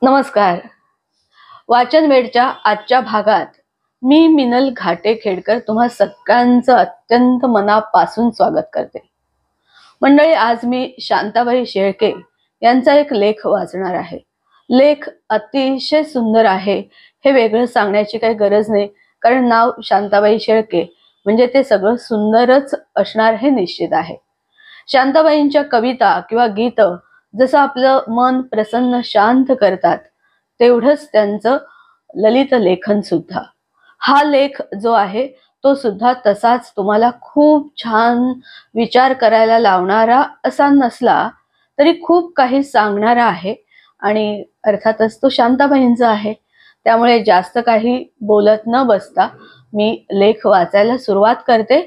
नमस्कार. वाचन वेडच्या आजच्या भागात मी मिनल घाटे-खेडकर तुम्हा सगळ्यांचं अत्यंत मनापासून स्वागत करते. मंडळी, आज मी शांताबाई शेळके यांचा एक लेख वाचणार आहे. लेख अतिशय सुंदर आहे. हे वेगळं सांगण्याची काही गरज नाही, कारण नाव शांताबाई शेळके म्हणजे ते सगळं सुंदरच असणार हे निश्चित आहे. शांताबाईंच्या कविता किंवा गीत जसं आपलं मन प्रसन्न शांत करतात, तेवढंच त्यांचं ललित लेखन सुद्धा. हा लेख जो आहे तो सुद्धा तसाच तुम्हाला खूप छान विचार करायला लावणारा असा नसला तरी खूप काही सांगणारा आहे आणि अर्थातच तो शांताबाईंचा आहे. त्यामुळे जास्त काही बोलत न बसता मी लेख वाचायला सुरुवात करते.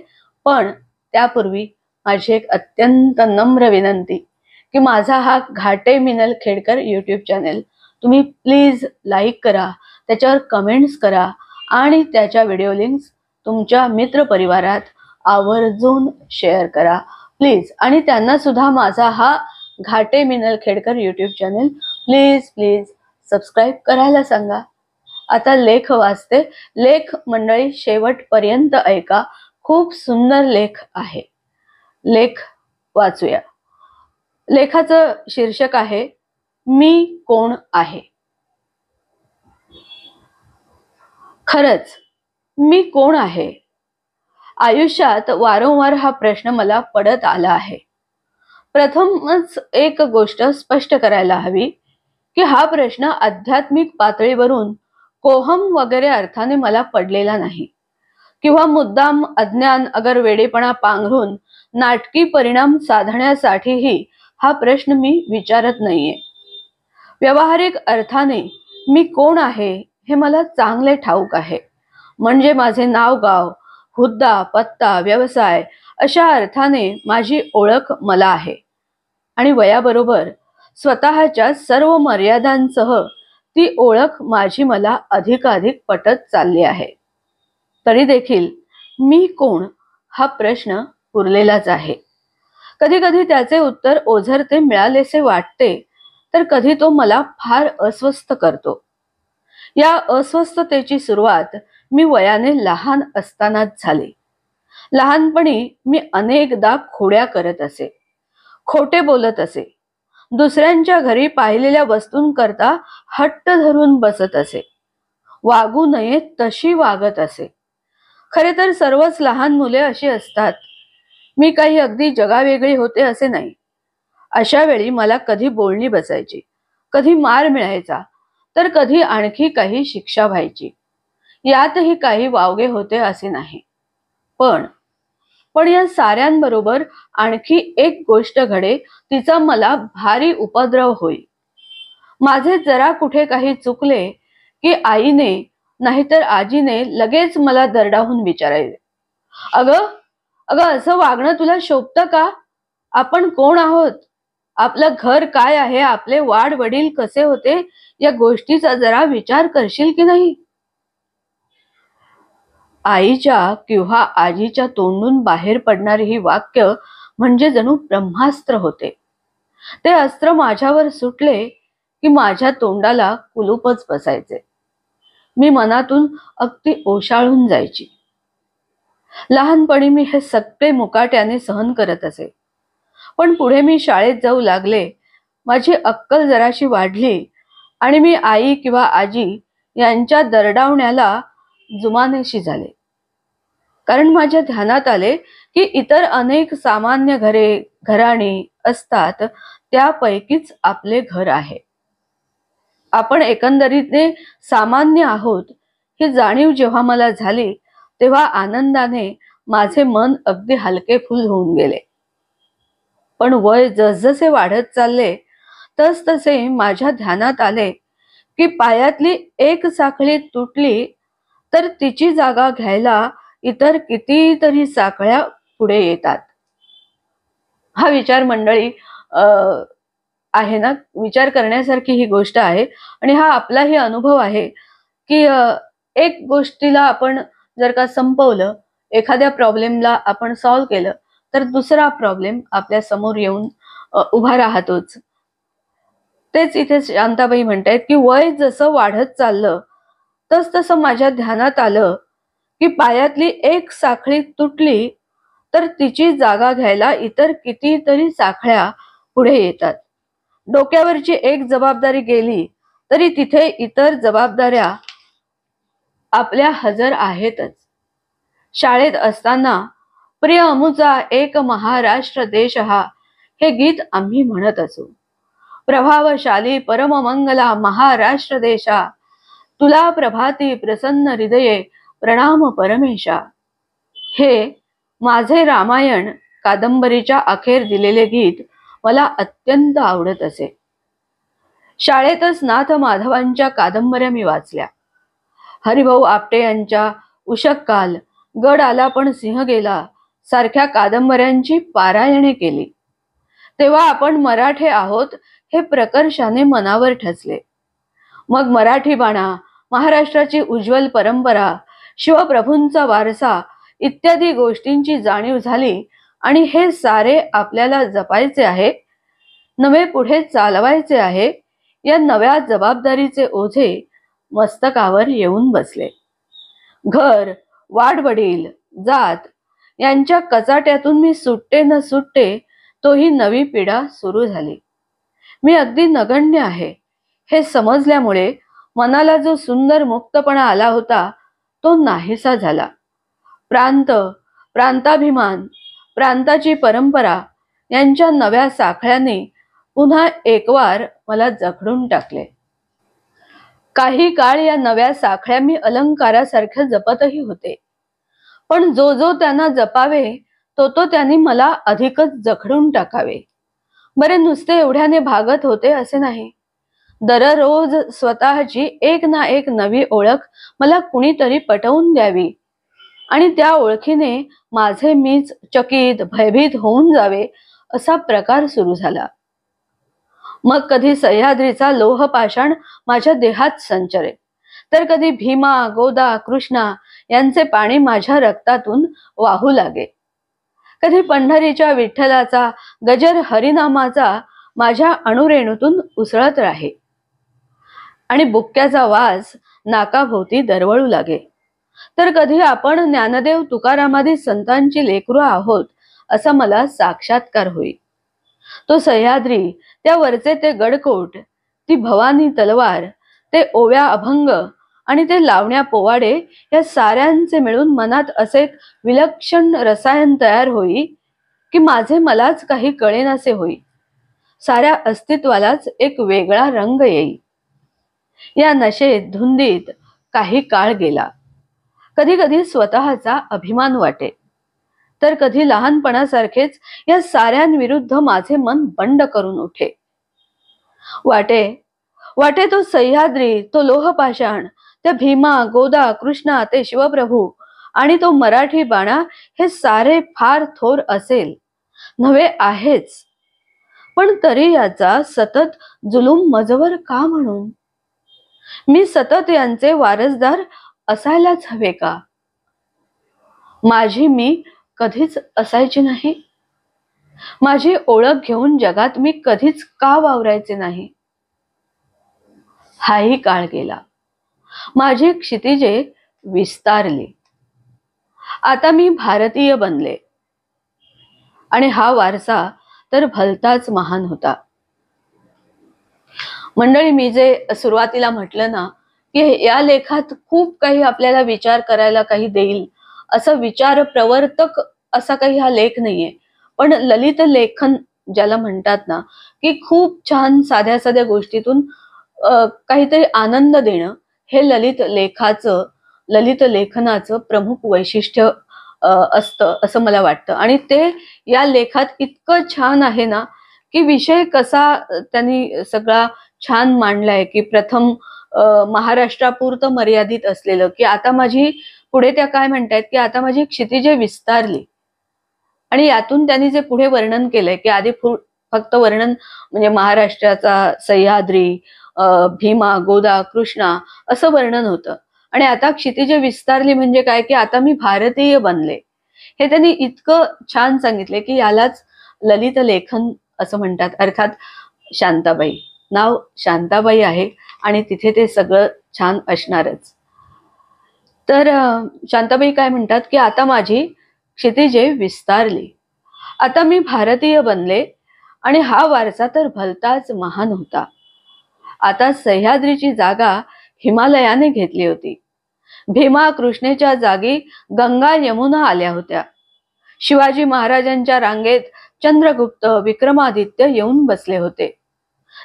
पण त्यापूर्वी माझी एक अत्यंत नम्र विनंती की माझा हा घाटे मिनल खेडकर यूट्यूब चॅनेल तुम्ही प्लीज लाईक करा, त्याच्यावर कमेंट्स करा आणि त्याच्या व्हिडिओ लिंक्स तुमच्या मित्रपरिवारात आवर्जून शेअर करा प्लीज. आणि त्यांना सुद्धा माझा हा Ghate Minal Khedkar YouTube channel please please subscribe करायला सांगा. आता लेख वाचते. लेख मंडळी शेवटपर्यंत ऐका, खूप सुंदर लेख आहे. लेख वाचूया. लेखाचं शीर्षक आहे मी कोण आहे. खरंच मी कोण आहे? आयुष्यात वारंवार हा प्रश्न मला पडत आला आहे. प्रथमच एक गोष्ट स्पष्ट करायला हवी की हा प्रश्न आध्यात्मिक पातळीवरून कोहम वगैरे अर्थाने मला पडलेला नाही, किंवा मुद्दाम अज्ञान अगर वेडेपणा पांघरून नाटकी परिणाम साधण्यासाठीही हा प्रश्न मी विचारत नाहीये. व्यावहारिक अर्थाने मी कोण आहे हे मला चांगले ठाऊक आहे. म्हणजे माझे नाव, गाव, हुद्दा, पत्ता, व्यवसाय अशा अर्थाने माझी ओळख मला आहे. आणि वयाबरोबर स्वतःच्या सर्व मर्यादांसह ती ओळख माझी मला अधिकाधिक पटत चालली आहे. तरी देखील मी कोण हा प्रश्न उरलेलाच आहे. कधी कधी त्याचे उत्तर ओझरते मिळालेसे वाटते, तर कधी तो मला फार अस्वस्थ करतो. या अस्वस्थतेची सुरुवात मी वयाने लहान असतानाच झाली. लहानपणी मी अनेकदा खोड्या करत असे, खोटे बोलत असे, दुसऱ्यांच्या घरी पाहिलेल्या वस्तूंकरता हट्ट धरून बसत असे, वागू नये तशी वागत असे. खरे तर सर्वच लहान मुले अशी असतात. मी काही अगदी जगावेगळी होते असे नाही. अशा वेळी मला कधी बोलणी बसायची, कधी मार मिळायचा, तर कधी आणखी काही शिक्षा व्हायची. यातही काही वावगे होते असे नाही. पण पण या साऱ्यांबरोबर आणखी एक गोष्ट घडे, तिचा मला भारी उपद्रव होई. माझे जरा कुठे काही चुकले की आईने नाहीतर आजीने लगेच मला दरडावून विचारायचे, अगं अगं असं वागणं तुला शोभतं का? आपण कोण आहोत? आपलं घर काय आहे? आपले वाड वडील कसे होते? या गोष्टीचा जरा विचार करशील की नाही? आईच्या किंवा आजीच्या तोंडून बाहेर पडणारी ही वाक्य म्हणजे जणू ब्रह्मास्त्र होते. ते अस्त्र माझ्यावर सुटले की माझ्या तोंडाला कुलूपच बसायचे. मी मनातून अगदी ओशाळून जायची. लहानपणी मी हे सगळे मुकाट्याने सहन करत असे. पण पुढे मी शाळेत जाऊ लागले, माझी अक्कल जराशी वाढली आणि मी आई किंवा आजी यांच्या दरडावण्याला जुमानेशी झाले. कारण माझ्या ध्यानात आले की इतर अनेक सामान्य घराणी असतात, त्यापैकीच आपले घर आहे. आपण एकंदरीने सामान्य आहोत ही जाणीव जेव्हा मला झाली, तेव्हा आनंदाने माझे मन अगदी हलकेफुल होऊन गेले. पण वय जसजसे वाढत चालले तसतसे माझ्या ध्यानात आले की पायातली एक साखळी तुटली तर तिची जागा घ्यायला इतर कितीतरी साखळ्या पुढे येतात. हा विचार मंडळी आहे ना, विचार करण्यासारखी ही गोष्ट आहे. आणि हा आपलाही अनुभव आहे की एक गोष्टीला आपण जर का संपवलं, एखाद्या प्रॉब्लेमला आपण सॉल्व्ह केलं, तर दुसरा प्रॉब्लेम आपल्या समोर येऊन उभा राहतोच. तेच इथे शांताबाई म्हणतायत की वय जसं वाढत चाललं तस तसं माझ्या ध्यानात आलं की पायातली एक साखळी तुटली तर तिची जागा घ्यायला इतर कितीतरी साखळ्या पुढे येतात. डोक्यावरची एक जबाबदारी गेली तरी तिथे इतर जबाबदाऱ्या आपल्या हजर आहेतच. शाळेत असताना प्रिय अमुचा एक महाराष्ट्र देश हा हे गीत आम्ही म्हणत असू. प्रभावशाली परममंगला महाराष्ट्र देशा, तुला प्रभाती प्रसन्न हृदये प्रणाम परमेशा. हे माझे रामायण कादंबरीच्या अखेर दिलेले गीत मला अत्यंत आवडत असे. शाळेतच नाथ माधवांच्या कादंबऱ्या मी वाचल्या. हरिभाऊ आपटे यांच्या उषक काल, गड आला पण सिंह गेला सारख्या कादंबऱ्यांची पारायणे केली. तेव्हा आपण मराठे आहोत हे प्रकर्षाने मनावर ठसले. मग मराठी बाणा, महाराष्ट्राची उज्ज्वल परंपरा, शिवप्रभूंचा वारसा इत्यादी गोष्टींची जाणीव झाली आणि हे सारे आपल्याला जपायचे आहे, नवे पुढे चालवायचे आहे. या नव्या जबाबदारीचे ओझे मस्तकावर येऊन बसले. घर, वाडवडील, जात यांच्या कचाट्यातून मी सुट्टे न सुट्टे तोही नवी पिढा सुरू झाली. मी अगदी नगण्य आहे हे समजल्यामुळे मनाला जो सुंदर मुक्तपणा आला होता तो नाहीसा झाला. प्रांत, प्रांताभिमान, प्रांताची परंपरा यांच्या नव्या साखळ्यांनी पुन्हा एकवार मला जखडून टाकले. काही काळ या नव्या साखळ्या मी अलंकारासारख्या जपतही होते, पण जो जो त्यांना जपावे तो तो त्यांनी मला अधिकच जखडून टाकावे. बरे नुसते एवढ्याने भागत होते असे नाही. दररोज स्वतःची एक ना एक नवी ओळख मला कुणीतरी पटवून द्यावी आणि त्या ओळखीने माझे मीच चकित भयभीत होऊन जावे असा प्रकार सुरू झाला. मग कधी सह्याद्रीचा लोह पाषाण माझ्या देहात संचरे, तर कधी भीमा, गोदा, कृष्णा यांचे पाणी माझ्या रक्तातून वाहू लागे. कधी पंढरीच्या विठ्ठलाचा गजर हरिनामाचा माझ्या अणुरेणूतून उसळत राहे आणि बुक्क्याचा वास नाकाभोवती दरवळू लागे. तर कधी आपण ज्ञानदेव तुकारामादी संतांची लेकरू आहोत असा मला साक्षात्कार होई. तो सह्याद्री, त्या वरचे ते गडकोट, ती भवानी तलवार, ते ओव्या अभंग आणि ते लावण्या पोवाडे या साऱ्यांचे मिळून मनात असे विलक्षण रसायन तयार होई की माझे मलाच काही कळेनासे होई. साऱ्या अस्तित्वालाच एक वेगळा रंग येई. या नशेत धुंदीत काही काळ गेला. कधी कधी स्वतःचा अभिमान वाटे, तर कधी लहानपणासारखेच या साऱ्यांविरुद्ध माझे मन बंड करून उठे. वाटे तो सह्याद्री, तो लोहपाषाण, त्या भीमा, गोदा, कृष्णा, ते शिवप्रभू आणि तो मराठी बाणा हे सारे फार थोर असेल, नव्हे आहेच, पण तरी याचा सतत जुलूम मजवर का म्हणून? मी सतत यांचे वारसदार असायलाच हवे का? माझी मी कधीच असायची नाही? माझी ओळख घेऊन जगात मी कधीच का वावरायचे नाही? हाही काळ गेला. माझी क्षितिजे विस्तारली. आता मी भारतीय बनले आणि हा वारसा तर भलताच महान होता. मंडळी, मी जे सुरुवातीला म्हटलं ना की या लेखात खूप काही आपल्याला विचार करायला काही देईल, असं विचार प्रवर्तक असा काही हा लेख नाहीये, पण ललित लेखन ज्याला म्हणतात ना की खूप छान साध्या साध्या गोष्टीतून काहीतरी आनंद देणं, हे ललित लेखनाचं प्रमुख वैशिष्ट्य असतं असं मला वाटतं. आणि ते या लेखात इतकं छान आहे ना की विषय कसा त्यांनी सगळा छान मांडलाय की प्रथम महाराष्ट्रापुरतं मर्यादित असलेलं की आता माझी, पुढे त्या काय म्हणतायत की आता माझी क्षितिजे विस्तारली, आणि यातून त्यांनी जे पुढे वर्णन केलंय की आधी फक्त वर्णन म्हणजे महाराष्ट्राचा सह्याद्री, भीमा, गोदा, कृष्णा असं वर्णन होतं, आणि आता क्षितिजे विस्तारली म्हणजे काय की आता मी भारतीय बनले. हे त्यांनी इतकं छान सांगितले की यालाच ललित लेखन असं म्हणतात, अर्थात शांताबाई. नाव शांताबाई आहे आणि तिथे ते सगळं छान असणारच. तर शांताबाई काय म्हणतात की आता माझी क्षितिजे विस्तारली, आता मी भारतीय बनले आणि हा वारसा तर भलताच महान होता. आता सह्याद्रीची जागा हिमालयाने घेतली होती. भीमा कृष्णेच्या जागी गंगा यमुना आल्या होत्या. शिवाजी महाराजांच्या रांगेत चंद्रगुप्त विक्रमादित्य येऊन बसले होते.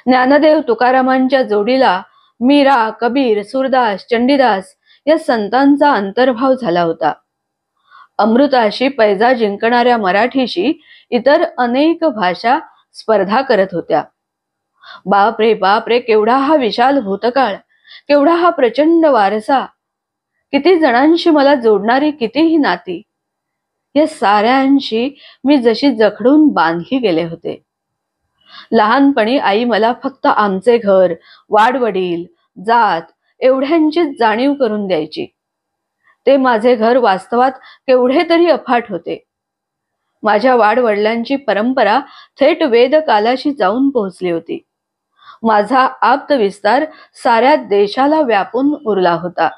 ज्ञानदेव तुकारामांच्या जोडीला मीरा, कबीर, सूरदास, चंडीदास या संतांचा अंतर्भाव झाला होता. अमृताशी पैजा जिंकणाऱ्या मराठीशी इतर अनेक भाषा स्पर्धा करत होत्या. बाप रे बाप रे, केवढा हा विशाल भूतकाळ, केवढा हा प्रचंड वारसा, किती जणांशी मला जोडणारी कितीही नाती, या साऱ्यांशी मी जशी जखडून बांधली गेले होते. लहानपणी आई मला फक्त आमचे घर, वाडवडील, जात एवढ्यांचीच जाणीव करून द्यायची. ते माझे घर वास्तवात केवढे तरी अफाट होते. माझ्या वाडवडिलांची परंपरा थेट वेद कालाशी जाऊन पोहोचली होती. माझा आप्त विस्तार साऱ्या देशाला व्यापून उरला होता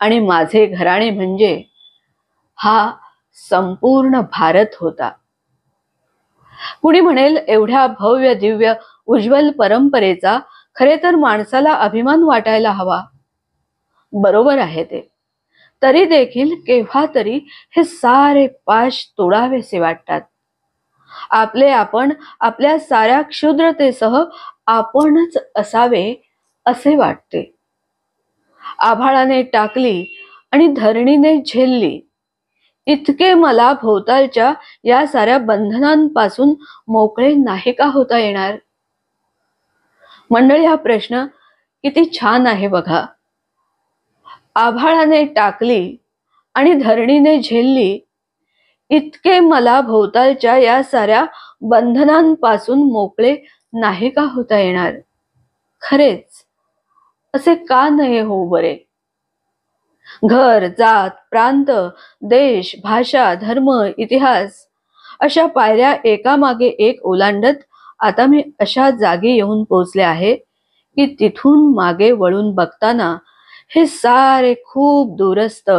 आणि माझे घराणे म्हणजे हा संपूर्ण भारत होता. कुणी म्हणेल, एवढ्या भव्य दिव्य उज्ज्वल परंपरेचा खरे तर माणसाला अभिमान वाटायला हवा. बरोबर आहे ते. तरी देखील केव्हा तरी हे सारे पाश तोडावेसे वाटतात. आपले आपण आपल्या साऱ्या क्षुद्रतेसह आपणच असावे असे वाटते. आभाळाने टाकली आणि धरणीने झेलली, इतके मला भोवतालच्या या साऱ्या बंधनांपासून मोकळे नाही का होता येणार? मंडळी, हा प्रश्न किती छान आहे बघा. आभाळाने टाकली आणि धरणीने झेलली, इतके मला भोवतालच्या या साऱ्या बंधनांपासून मोकळे नाही का होता येणार? खरेच असे का नाही हो बरे? घर, जात, प्रांत, देश, भाषा, धर्म, इतिहास अशा पायऱ्या एकामागे एक ओलांडत आता मी अशा जागी येऊन पोहोचले आहे की तिथून मागे वळून बघताना हे सारे खूप दूरस्थ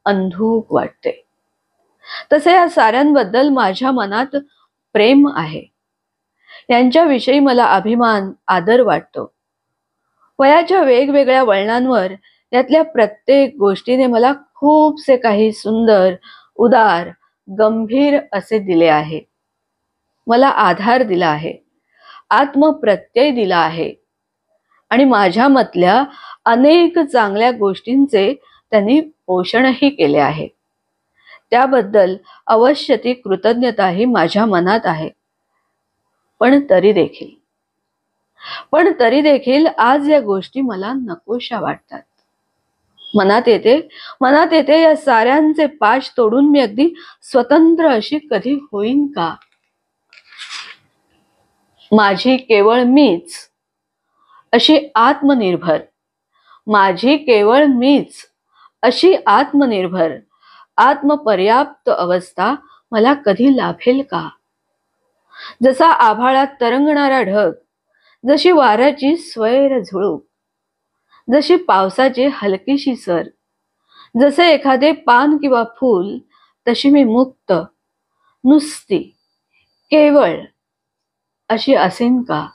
अंधुक वाटते. तसे या साऱ्यांबद्दल माझ्या मनात प्रेम आहे. यांच्याविषयी मला अभिमान, आदर वाटतो. वयाच्या वेगवेगळ्या वळणांवर यातल्या प्रत्येक गोष्टीने मला खूपसे काही सुंदर, उदार, गंभीर असे दिले आहे. मला आधार दिला आहे, आत्मप्रत्यय दिला आहे आणि माझ्यामधल्या अनेक चांगल्या गोष्टींचे त्यांनी पोषणही केले आहे. त्याबद्दल अवश्य ती कृतज्ञताही माझ्या मनात आहे. पण तरी देखील आज या गोष्टी मला नकोशा वाटतात. मनात येते या साऱ्यांचे पाश तोडून मी अगदी स्वतंत्र अशी कधी होईन का? माझी केवळ मीच अशी आत्मनिर्भर, आत्मपर्याप्त अवस्था मला कधी लाभेल का? जसा आभाळात तरंगणारा ढग, जशी वाऱ्याची स्वैर झुळूक, जशी पावसाची हलकीशी सर, जसे एखादे पान किंवा फूल, तशी मी मुक्त, नुसती, केवळ अशी असेन का?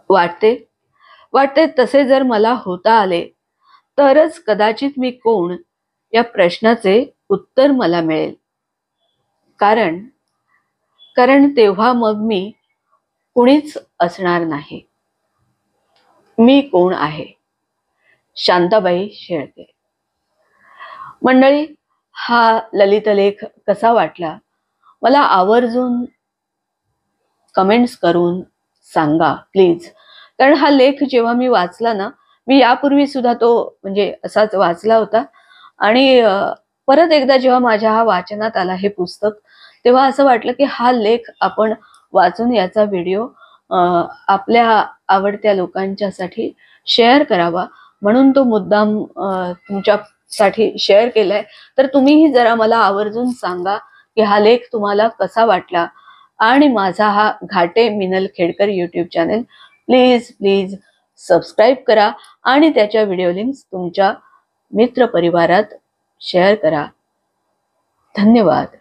वाटते तसे जर मला होता आले तरच कदाचित मी कोण या प्रश्नाचे उत्तर मला मिळेल. कारण तेव्हा मग मी कुणीच असणार नाही. मी कोण आहे? शांताबाई शेळके. मंडळी, हा ललितलेख कसा वाटला मला आवर्जून कमेंट्स करून सांगा प्लीज. कारण हा लेख जेव्हा मी वाचला ना, मी यापूर्वी सुद्धा तो म्हणजे असाच वाचला होता आणि परत एकदा जेव्हा माझ्या हा वाचनात आला हे पुस्तक, तेव्हा असं वाटलं की हा लेख आपण वाचून याचा व्हिडिओ आपल्या आवडत्या लोकांच्यासाठी शेअर करावा, म्हणून तो मुद्दाम तुमच्यासाठी शेअर केलाय. तर तुम्हीही जरा मला आवर्जून सांगा की हा लेख तुम्हाला कसा वाटला आणि माझा हा Ghate Minal Khedkar YouTube channel please please subscribe करा आणि त्याच्या व्हिडिओ लिंक्स तुमच्या मित्र परिवारात शेअर करा. धन्यवाद.